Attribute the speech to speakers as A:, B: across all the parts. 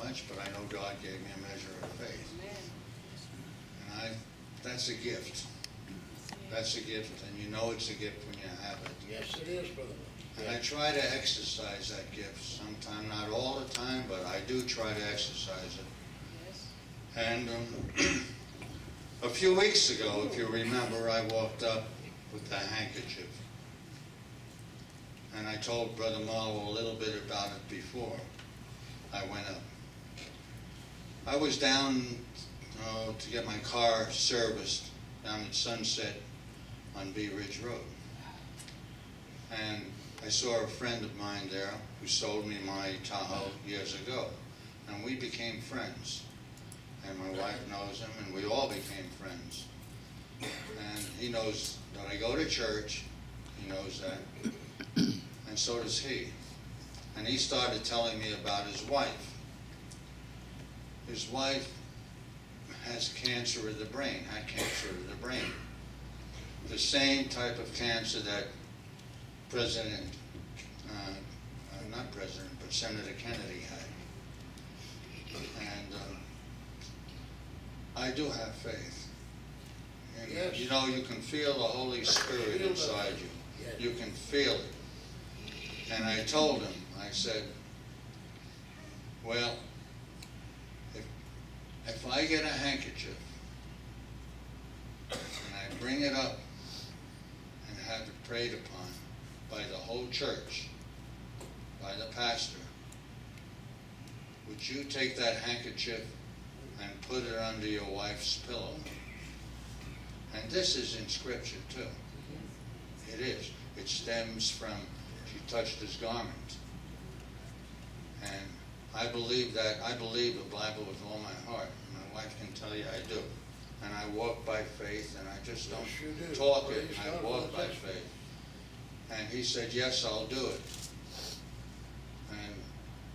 A: much, but I know God gave me a measure of faith. And that's a gift. That's a gift, and you know it's a gift when you have it.
B: Yes, it is, brother.
A: And I try to exercise that gift. Sometimes, not all the time, but I do try to exercise it. And a few weeks ago, if you remember, I walked up with a handkerchief. And I told Brother Marlowe a little bit about it before I went up. I was down to get my car serviced down at Sunset on Bee Ridge Road. And I saw a friend of mine there who sold me my Tahoe years ago. And we became friends. And my wife knows him, and we all became friends. And he knows that I go to church. He knows that. And so does he. And he started telling me about his wife. His wife has cancer of the brain, had cancer of the brain. The same type of cancer that not President, but Senator Kennedy had. And I do have faith. And,
B: yes.
A: You know, you can feel the Holy Spirit inside you.
B: Yes.
A: You can feel it. And I told him, I said, well, if I get a handkerchief and I bring it up and have it prayed upon by the whole church, by the pastor, would you take that handkerchief and put it under your wife's pillow? And this is in Scripture too. It is. It stems from, she touched his garment. And I believe that. I believe the Bible with all my heart. My wife can tell you I do. And I walk by faith, and I just don't talk it. I walk by faith. And he said, yes, I'll do it. And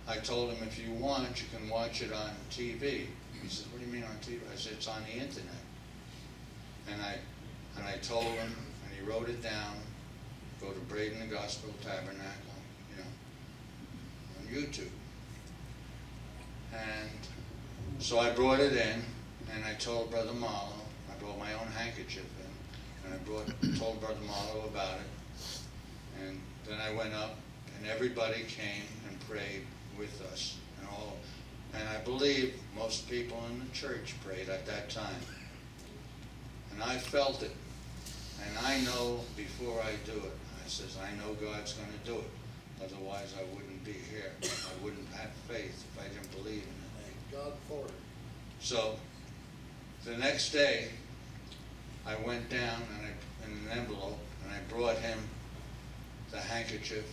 A: I told him, if you want, you can watch it on TV. He said, what do you mean on TV? I said, it's on the internet. And I told him, and he wrote it down. Go to Braden the Gospel Tabernacle, you know, on YouTube. And so I brought it in, and I told Brother Marlowe. I brought my own handkerchief in, and I told Brother Marlowe about it. And then I went up, and everybody came and prayed with us, and I believe most people in the church prayed at that time. And I felt it, and I know before I do it, I says, I know God's going to do it. Otherwise, I wouldn't be here. I wouldn't have faith if I didn't believe in it.
B: Thank God for it.
A: So, the next day, I went down in an envelope, and I brought him the handkerchief,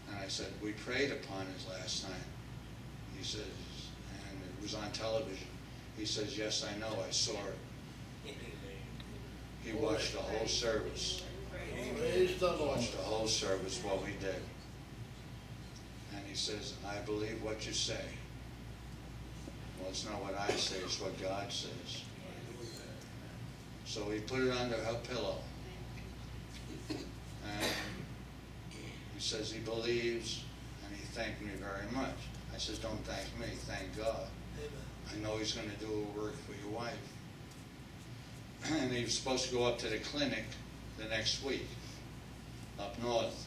A: and I said, we prayed upon it last night. He says, and it was on television. He says, yes, I know, I saw it. He watched the whole service.
B: Praise the Lord.
A: Watched the whole service while we did. And he says, I believe what you say. Well, it's not what I say, it's what God says. So he put it under her pillow. And he says he believes, and he thanked me very much. I says, don't thank me, thank God. I know he's going to do a work for your wife. And he was supposed to go up to the clinic the next week, up north.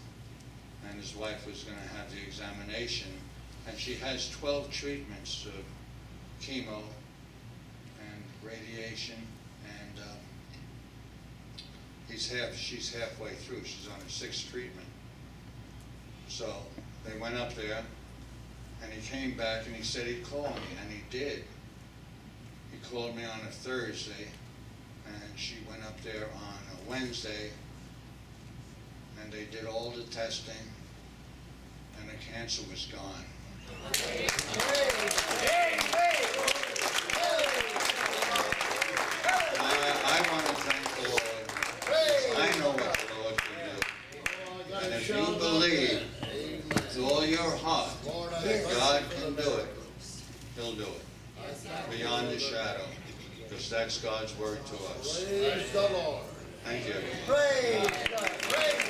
A: And his wife was going to have the examination. And she has 12 treatments of chemo and radiation. And she's halfway through. She's on her 6th treatment. So they went up there, and he came back, and he said he'd call me, and he did. He called me on a Thursday, and she went up there on a Wednesday, and they did all the testing, and the cancer was gone. I want to thank the Lord. I know what the Lord can do. And if you believe with all your heart that God can do it, He'll do it. Beyond a shadow. Because that's God's word to us.
B: Praise the Lord.
A: Thank you.
B: Praise God. Praise